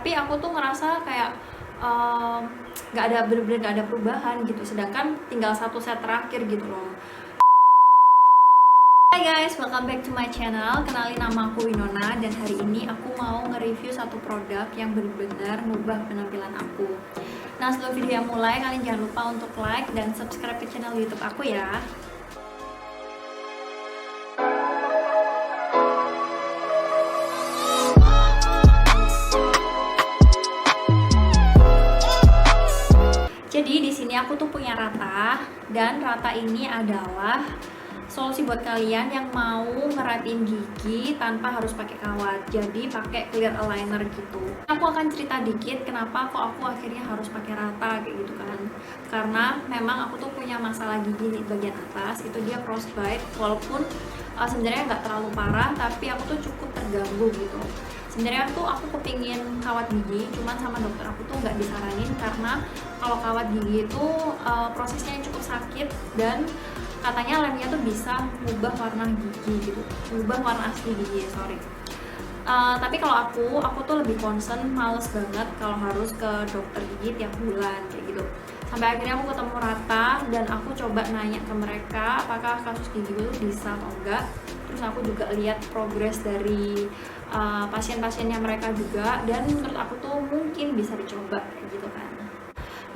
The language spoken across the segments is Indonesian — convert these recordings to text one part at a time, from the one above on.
tapi aku tuh ngerasa kayak nggak ada, bener-bener nggak ada perubahan gitu, sedangkan tinggal satu set terakhir gitu loh. Hai guys, welcome back to my channel. Kenalin, nama aku Winona, dan hari ini aku mau nge-review satu produk yang benar-benar ngubah penampilan aku. Nah, sebelum video yang mulai, kalian jangan lupa untuk like dan subscribe ke channel YouTube aku ya. Jadi di sini aku tuh punya Rata, dan Rata ini adalah solusi buat kalian yang mau ngerapiin gigi tanpa harus pakai kawat. Jadi pakai clear aligner gitu. Aku akan cerita dikit kenapa kok aku akhirnya harus pakai Rata kayak gitu kan. Karena memang aku tuh punya masalah gigi di bagian atas, itu dia frostbite. Walaupun sebenarnya nggak terlalu parah, tapi aku tuh cukup terganggu gitu. Sebenarnya tuh aku kepingin kawat gigi, cuman sama dokter aku tuh nggak disaranin karena kalau kawat gigi itu prosesnya cukup sakit, dan katanya lemnya tuh bisa mengubah warna gigi gitu, mengubah warna asli gigi, sorry. Tapi kalau aku tuh lebih concern, males banget kalau harus ke dokter gigi tiap bulan kayak gitu. Sampai akhirnya aku ketemu Rata, dan aku coba nanya ke mereka apakah kasus gigi itu bisa atau enggak. Terus aku juga lihat progres dari pasien-pasiennya mereka juga, dan menurut aku tuh mungkin bisa dicoba kayak gitu kan.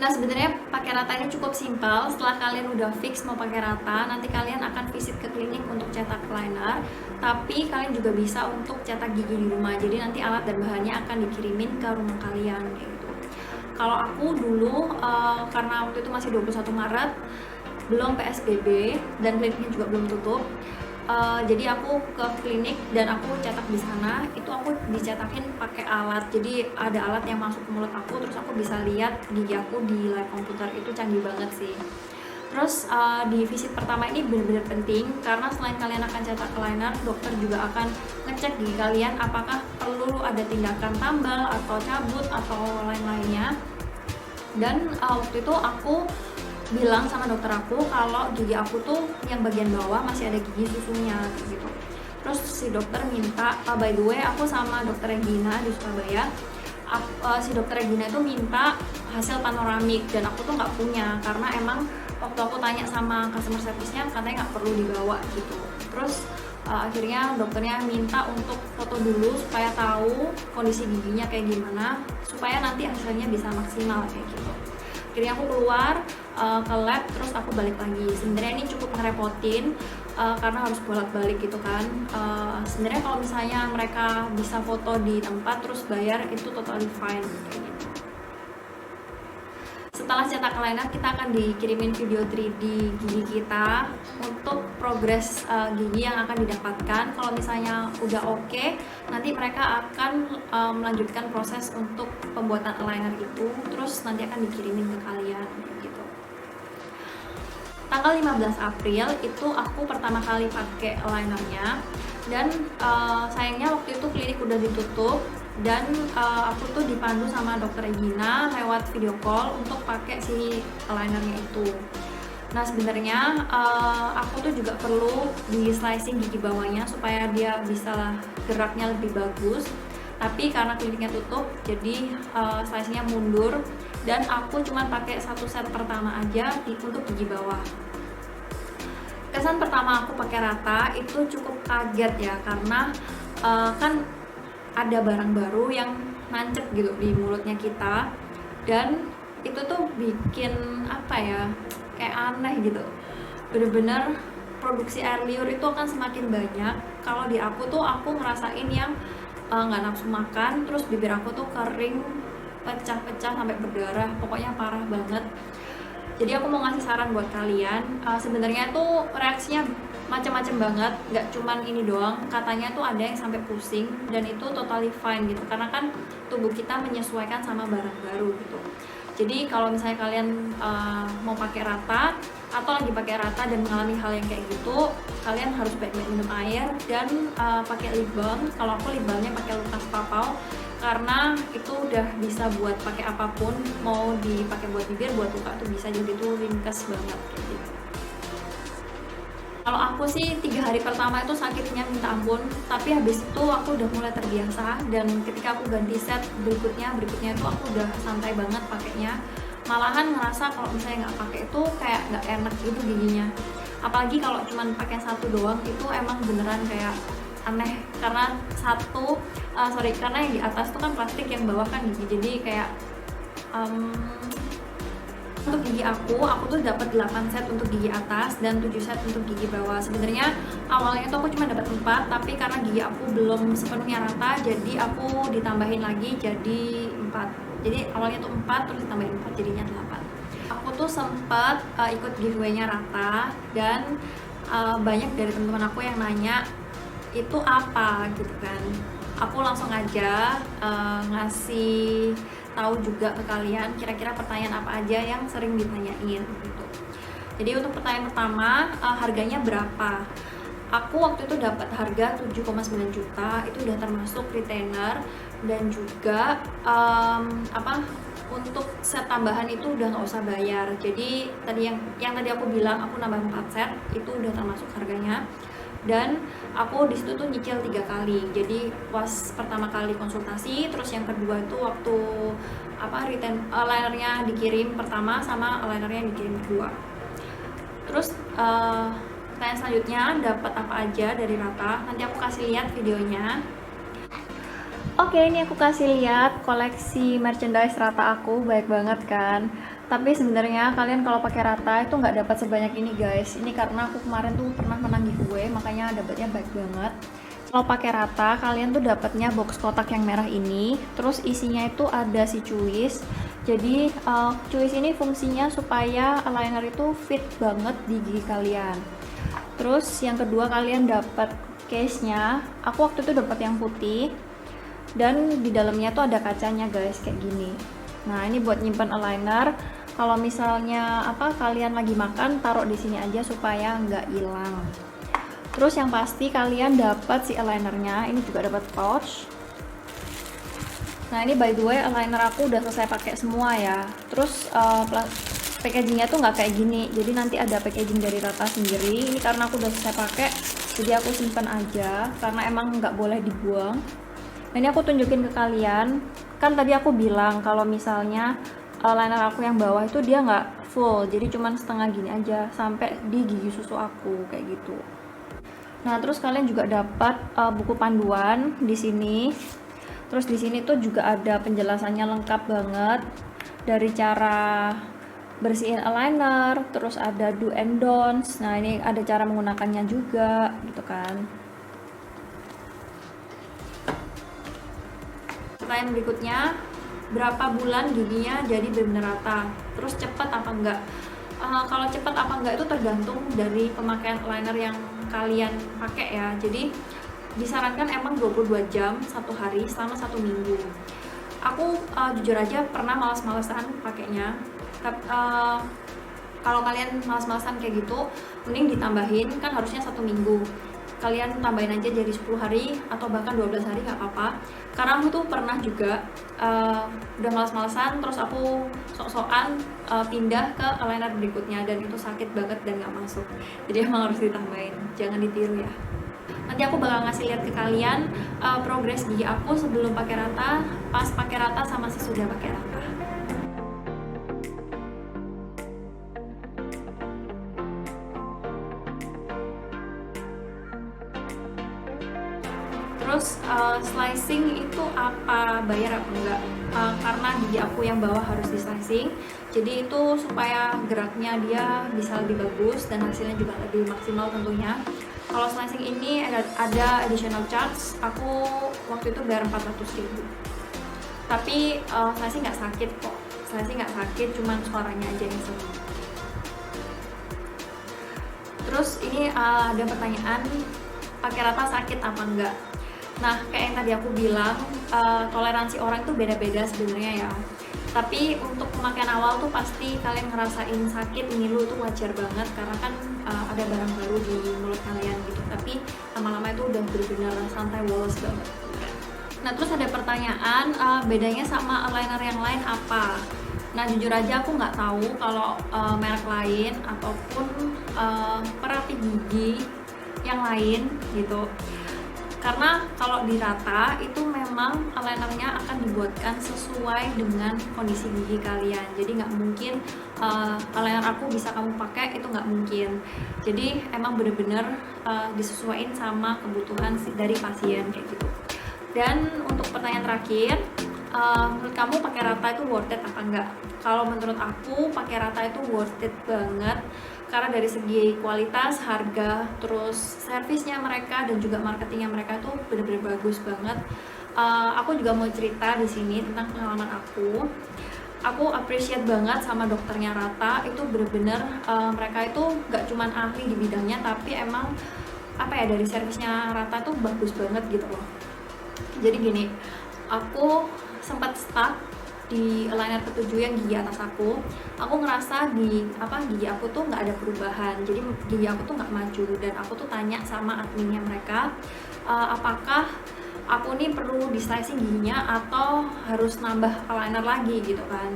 Nah, sebenarnya pakai Rata ini cukup simpel. Setelah kalian udah fix mau pakai Rata, nanti kalian akan visit ke klinik untuk cetak liner, tapi kalian juga bisa untuk cetak gigi di rumah. Jadi nanti alat dan bahannya akan dikirimin ke rumah kalian kayak gitu. Kalau aku dulu karena waktu itu masih 21 Maret, belum PSBB, dan kliniknya juga belum tutup. Jadi aku ke klinik dan aku cetak di sana. Itu aku dicetakin pakai alat. Jadi ada alat yang masuk ke mulut aku, terus aku bisa lihat gigi aku di layar komputer. Itu canggih banget sih. Terus di visit pertama ini benar-benar penting, karena selain kalian akan cetak liner, dokter juga akan ngecek gigi kalian apakah perlu ada tindakan tambal atau cabut atau lain-lainnya. Dan waktu itu aku bilang sama dokter aku kalau gigi aku tuh yang bagian bawah masih ada gigi susunya gitu. Terus si dokter minta, by the way aku sama dokter Regina di Surabaya, si dokter Regina itu minta hasil panoramik, dan aku tuh nggak punya karena emang waktu aku tanya sama customer service-nya katanya nggak perlu dibawa gitu. Terus akhirnya dokternya minta untuk foto dulu supaya tahu kondisi giginya kayak gimana, supaya nanti hasilnya bisa maksimal kayak gitu. Akhirnya aku keluar ke lab, terus aku balik lagi. Sebenarnya ini cukup ngerepotin karena harus bolak-balik gitu kan. Sebenarnya kalau misalnya mereka bisa foto di tempat terus bayar, itu totally fine kayak gitu. Setelah cetak liner, kita akan dikirimin video 3D gigi kita untuk progres gigi yang akan didapatkan. Kalau misalnya udah oke, nanti mereka akan melanjutkan proses untuk pembuatan aligner itu, terus nanti akan dikirimin ke kalian gitu. Tanggal 15 April itu aku pertama kali pakai alignernya, dan sayangnya waktu itu klinik udah ditutup, dan aku tuh dipandu sama dokter Regina lewat video call untuk pakai si alignernya itu. Nah, sebenarnya aku tuh juga perlu di slicing gigi bawahnya supaya dia bisa geraknya lebih bagus, tapi karena kliniknya tutup jadi slicingnya mundur, dan aku cuma pakai satu set pertama aja untuk gigi bawah. Kesan pertama aku pakai Rata itu cukup kaget ya, karena kan ada barang baru yang nancep gitu di mulutnya kita, dan itu tuh bikin apa ya, kayak aneh gitu. Bener-bener produksi air liur itu akan semakin banyak. Kalau di aku tuh aku ngerasain yang nggak nafsu makan, terus bibir aku tuh kering, pecah-pecah sampai berdarah, pokoknya parah banget. Jadi aku mau ngasih saran buat kalian, sebenarnya tuh reaksinya macam-macam banget, nggak cuman ini doang. Katanya tuh ada yang sampai pusing, dan itu totally fine gitu, karena kan tubuh kita menyesuaikan sama barang baru gitu. Jadi kalau misalnya kalian mau pakai Rata atau lagi pakai Rata dan mengalami hal yang kayak gitu, kalian harus baik-baik minum air dan pakai lip balm. Kalau aku lip balmnya pakai Lucas Papau, karena itu udah bisa buat pakai apapun, mau dipakai buat bibir, buat luka tuh bisa, jadi tuh ringkes banget kayak gitu. Kalau aku sih 3 hari pertama itu sakitnya minta ampun, tapi habis itu aku udah mulai terbiasa, dan ketika aku ganti set berikutnya itu aku udah santai banget pakainya. Malahan ngerasa kalau misalnya nggak pakai itu kayak nggak enak gitu giginya. Apalagi kalau cuman pakai satu doang itu emang beneran kayak aneh, karena karena yang di atas tuh kan plastik, yang bawah kan gigi, jadi kayak untuk gigi aku tuh dapat 8 set untuk gigi atas dan 7 set untuk gigi bawah. Sebenarnya awalnya tuh aku cuma dapat 4, tapi karena gigi aku belum sepenuhnya rata, jadi aku ditambahin lagi jadi 4. Jadi awalnya tuh 4 terus ditambahin 4 jadinya 8. Aku tuh sempat ikut giveaway-nya Rata, dan banyak dari teman-teman aku yang nanya itu apa gitu kan. Aku langsung aja ngasih tahu juga ke kalian kira-kira pertanyaan apa aja yang sering ditanyain gitu. Jadi untuk pertanyaan pertama, harganya berapa? Aku waktu itu dapat harga 7,9 juta, itu udah termasuk retainer, dan juga untuk set tambahan itu udah nggak usah bayar. Jadi tadi yang tadi aku bilang aku nambah 4 set itu udah termasuk harganya. Dan aku di situ tuh nyicil 3 kali. Jadi pas pertama kali konsultasi, terus yang kedua itu waktu alignernya dikirim pertama, sama alignernya dikirim kedua. Terus pertanyaan selanjutnya, dapat apa aja dari Rata? Nanti aku kasih lihat videonya. Oke, ini aku kasih lihat koleksi merchandise Rata aku, baik banget kan. Tapi sebenarnya kalian kalau pakai Rata itu nggak dapat sebanyak ini guys. Ini karena aku kemarin tuh pernah menang giveaway, makanya dapatnya baik banget. Kalau pakai Rata kalian tuh dapatnya box kotak yang merah ini. Terus isinya itu ada si Choice. Jadi Choice ini fungsinya supaya aligner itu fit banget di gigi kalian. Terus yang kedua kalian dapat case-nya. Aku waktu itu dapat yang putih. Dan di dalamnya tuh ada kacanya guys, kayak gini. Nah, ini buat nyimpan aligner. Kalau misalnya kalian lagi makan, taruh di sini aja supaya nggak hilang. Terus yang pasti kalian dapat si alignernya. Ini juga dapat pouch. Nah, ini by the way aligner aku udah selesai pakai semua ya. Terus packagingnya tuh nggak kayak gini. Jadi nanti ada packaging dari Rata sendiri. Ini karena aku udah selesai pakai, jadi aku simpan aja karena emang nggak boleh dibuang. Nah, ini aku tunjukin ke kalian. Kan tadi aku bilang kalau misalnya liner aku yang bawah itu dia nggak full, jadi cuman setengah gini aja sampai di gigi susu aku kayak gitu. Nah, terus kalian juga dapat buku panduan di sini. Terus di sini tuh juga ada penjelasannya lengkap banget, dari cara bersihin aligner, terus ada do and don'ts. Nah, ini ada cara menggunakannya juga gitu kan. Pertanyaan berikutnya, berapa bulan giginya jadi benar-benar rata? Terus cepat apa enggak? Kalau cepat apa enggak itu tergantung dari pemakaian aligner yang kalian pakai ya. Jadi disarankan emang 22 jam satu hari selama 1 minggu. Aku jujur aja pernah malas-malasan pakainya. Kalau kalian malas-malasan kayak gitu, mending ditambahin, kan harusnya 1 minggu. Kalian tambahin aja jadi 10 hari atau bahkan 12 hari nggak apa-apa. Karena aku tuh pernah juga udah malas-malasan, terus aku sok-sokan pindah ke aligner berikutnya, dan itu sakit banget dan nggak masuk. Jadi emang harus ditambahin, jangan ditiru ya. Nanti aku bakal ngasih lihat ke kalian progres gigi aku sebelum pakai Rata, pas pakai Rata, sama sesudah pakai Rata. Terus slicing itu apa, bayar apa enggak? Karena gigi aku yang bawah harus di slicing, jadi itu supaya geraknya dia bisa lebih bagus dan hasilnya juga lebih maksimal tentunya. Kalau slicing ini ada additional charge, aku waktu itu bayar 400.000. Tapi slicing nggak sakit kok, slicing nggak sakit, cuman suaranya aja yang sedih. Terus ini ada pertanyaan, pakai Rata sakit apa enggak? Nah, kayak yang tadi aku bilang, toleransi orang itu beda-beda sebenarnya ya. Tapi untuk pemakaian awal tuh pasti kalian ngerasain sakit, ngilu, itu wajar banget karena kan ada barang baru di mulut kalian gitu. Tapi lama-lama itu udah benar-benar santai, woles banget. Nah, terus ada pertanyaan, bedanya sama aligner yang lain apa? Nah jujur aja aku nggak tahu kalau merek lain ataupun perapi gigi yang lain gitu, karena kalau di Rata itu memang alignernya akan dibuatkan sesuai dengan kondisi gigi kalian. Jadi nggak mungkin aligner aku bisa kamu pakai, itu nggak mungkin. Jadi emang bener-bener disesuaikan sama kebutuhan dari pasien kayak gitu. Dan untuk pertanyaan terakhir, menurut kamu pakai Rata itu worth it apa enggak? Kalau menurut aku pakai Rata itu worth it banget, karena dari segi kualitas, harga, terus servisnya mereka dan juga marketingnya mereka tuh bener-bener bagus banget. Aku juga mau cerita di sini tentang pengalaman aku. Aku appreciate banget sama dokternya Rata, itu bener-bener mereka itu gak cuman ahli di bidangnya, tapi emang apa ya, dari servisnya Rata tuh bagus banget gitu loh. Jadi gini, aku sempat stuck di aligner ketujuh yang gigi atas aku ngerasa gigi aku tuh nggak ada perubahan, jadi gigi aku tuh nggak maju. Dan aku tuh tanya sama adminnya mereka, apakah aku nih perlu di slicing giginya atau harus nambah aligner lagi gitu kan.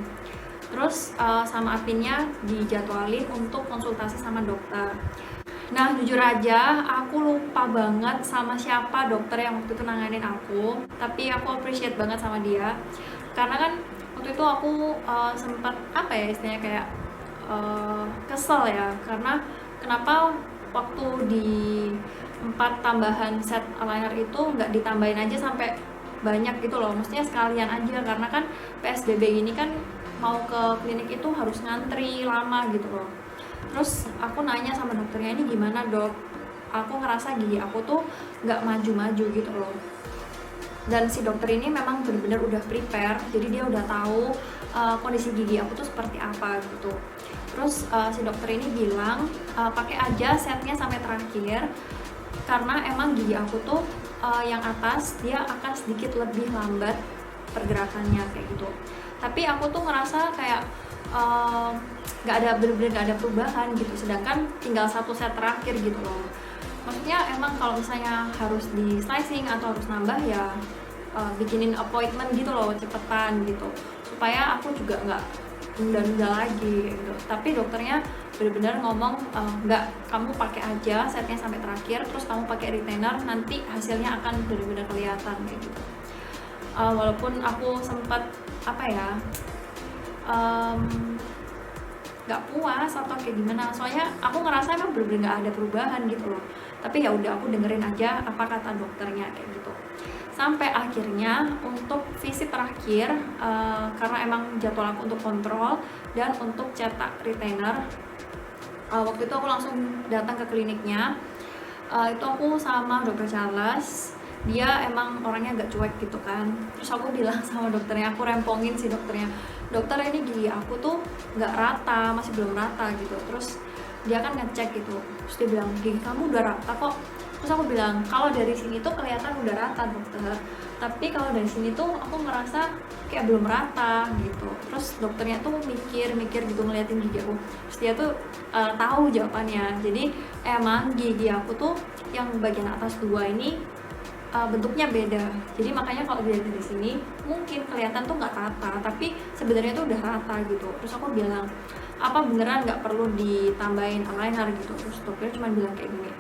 Terus sama adminnya dijadwalin untuk konsultasi sama dokter. Nah jujur aja aku lupa banget sama siapa dokter yang waktu itu nanganin aku, tapi aku appreciate banget sama dia, karena kan waktu itu aku sempat apa ya istilahnya kayak kesel ya, karena kenapa waktu di 4 tambahan set aligner itu nggak ditambahin aja sampai banyak gitu loh, maksudnya sekalian aja, karena kan PSBB ini kan mau ke klinik itu harus ngantri lama gitu loh. Terus aku nanya sama dokternya, ini gimana dok, aku ngerasa gigi aku tuh nggak maju-maju gitu loh. Dan si dokter ini memang benar-benar udah prepare, jadi dia udah tahu kondisi gigi aku tuh seperti apa gitu. Terus si dokter ini bilang pakai aja setnya sampai terakhir, karena emang gigi aku tuh yang atas dia akan sedikit lebih lambat pergerakannya kayak gitu. Tapi aku tuh ngerasa kayak bener-bener nggak ada perubahan gitu, sedangkan tinggal 1 set terakhir gitu loh. Maksudnya emang kalau misalnya harus di slicing atau harus nambah ya bikinin appointment gitu loh, cepetan gitu, supaya aku juga nggak nunda-nunda lagi gitu. Tapi dokternya benar-benar ngomong nggak, kamu pakai aja setnya sampai terakhir, terus kamu pakai retainer, nanti hasilnya akan benar-benar kelihatan kayak gitu. Walaupun aku sempat apa ya nggak puas atau kayak gimana, soalnya aku ngerasa emang bener-bener nggak ada perubahan gitu loh. Tapi ya udah, aku dengerin aja apa kata dokternya kayak gitu. Sampai akhirnya untuk visit terakhir, karena emang jadwal aku untuk kontrol dan untuk cetak retainer, waktu itu aku langsung datang ke kliniknya. Itu aku sama dokter Charles, dia emang orangnya agak cuek gitu kan. Terus aku bilang sama dokternya, aku rempongin si dokternya, dokter ini gigi aku tuh nggak rata, masih belum rata gitu. Terus dia kan ngecek gitu, terus dia bilang gigi kamu udah rata kok. Terus aku bilang, kalau dari sini tuh kelihatan udah rata dokter, tapi kalau dari sini tuh aku ngerasa kayak belum rata gitu. Terus dokternya tuh mikir gitu ngeliatin gigi aku, terus dia tuh tahu jawabannya. Jadi emang gigi aku tuh yang bagian atas 2 ini bentuknya beda, jadi makanya kalau dilihat dari sini mungkin kelihatan tuh nggak rata, tapi sebenarnya tuh udah rata gitu. Terus aku bilang, apa beneran nggak perlu ditambahin aligner gitu? Terus dokter cuma bilang kayak gini,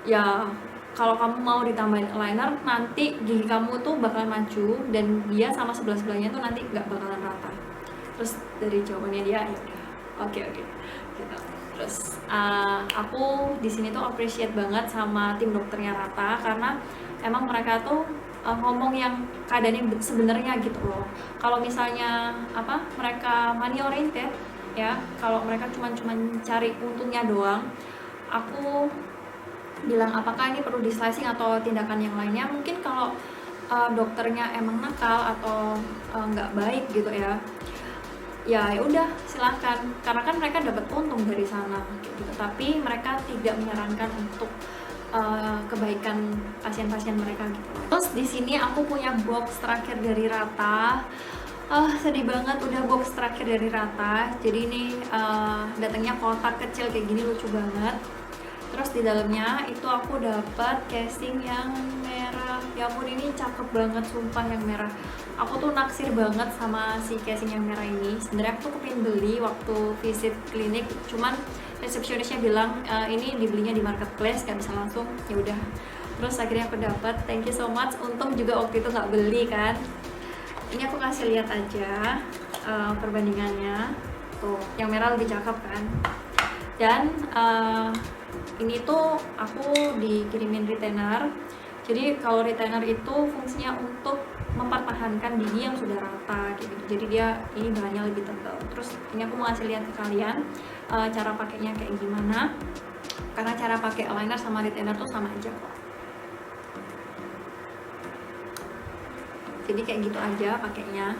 ya kalau kamu mau ditambahin aligner nanti gigi kamu tuh bakalan maju dan dia sama sebelah-sebelahnya tuh nanti nggak bakalan rata. Terus dari jawabannya dia, ya udah, oke gitu. Terus aku di sini tuh appreciate banget sama tim dokternya Rata, karena emang mereka tuh ngomong yang keadaannya sebenarnya gitu loh. Kalau misalnya mereka money oriented ya, kalau mereka cuma cari untungnya doang, aku bilang apakah ini perlu di slicing atau tindakan yang lainnya. Mungkin kalau dokternya emang nakal atau nggak baik gitu ya udah silahkan, karena kan mereka dapat untung dari sana gitu. Tapi mereka tidak menyarankan untuk kebaikan pasien-pasien mereka gitu. Terus di sini aku punya box terakhir dari Rata. Sedih banget udah box terakhir dari Rata. Jadi ini datangnya kotak kecil kayak gini, lucu banget. Terus di dalamnya itu aku dapat casing yang merah Ya ampun, ini cakep banget sumpah yang merah. Aku tuh naksir banget sama si casing yang merah ini. Sebenarnya aku tuh kepin beli waktu visit klinik, cuman resepsionisnya bilang ini dibelinya di marketplace, gak bisa langsung. Ya udah, terus akhirnya aku dapat. Thank you so much. Untung juga waktu itu nggak beli kan. Ini aku kasih lihat aja perbandingannya. Tuh, yang merah lebih cakep kan. Dan ini tuh aku dikirimin retainer. Jadi kalau retainer itu fungsinya untuk mempertahankan gigi yang sudah rata gitu. Jadi dia ini bahannya lebih tebal. Terus ini aku mau kasih lihat ke kalian cara pakainya kayak gimana. Karena cara pakai aligner sama retainer tuh sama aja kok. Jadi kayak gitu aja pakainya.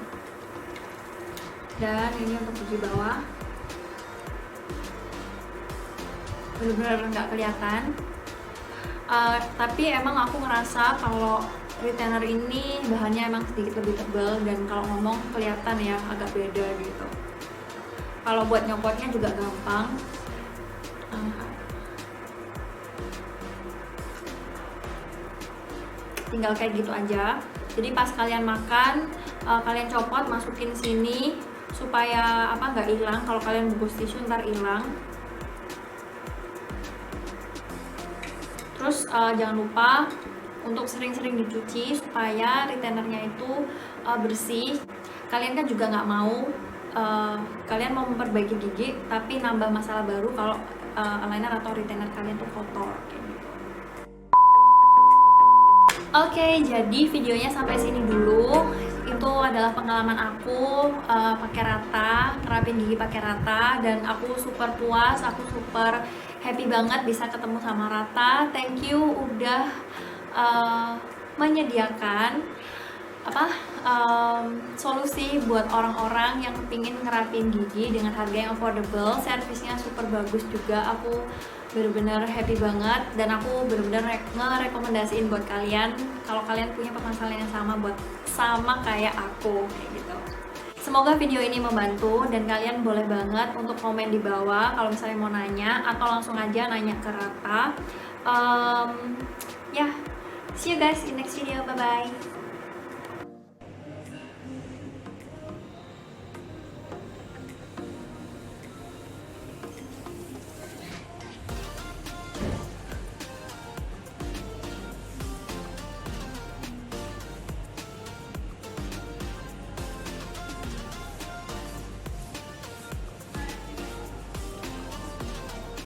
Dan ini untuk gigi bawah. Bener-bener nggak kelihatan. Tapi emang aku ngerasa kalau retainer ini bahannya emang sedikit lebih tebal, dan kalau ngomong kelihatan ya agak beda gitu. Kalau buat nyopotnya juga gampang. Tinggal kayak gitu aja. Jadi pas kalian makan, kalian copot, masukin sini supaya apa nggak hilang. Kalau kalian bungkus tisu ntar hilang. Terus jangan lupa untuk sering-sering dicuci supaya retainernya itu bersih. Kalian kan juga nggak mau kalian mau memperbaiki gigi tapi nambah masalah baru kalau aligner atau retainer kalian tuh kotor kayak gitu. Oke, jadi videonya sampai sini dulu. Itu adalah pengalaman aku pakai rata, nerapin gigi pakai rata, dan aku super puas, aku super happy banget bisa ketemu sama Rata. Thank you udah menyediakan solusi buat orang-orang yang kepingin ngerapin gigi dengan harga yang affordable. Servisnya super bagus juga. Aku bener-bener happy banget, dan aku bener-bener ngerekomendasiin buat kalian kalau kalian punya permasalahan yang sama kayak aku kayak gitu. Semoga video ini membantu, dan kalian boleh banget untuk komen di bawah kalau misalnya mau nanya, atau langsung aja nanya ke Rata. See you guys in next video. Bye bye.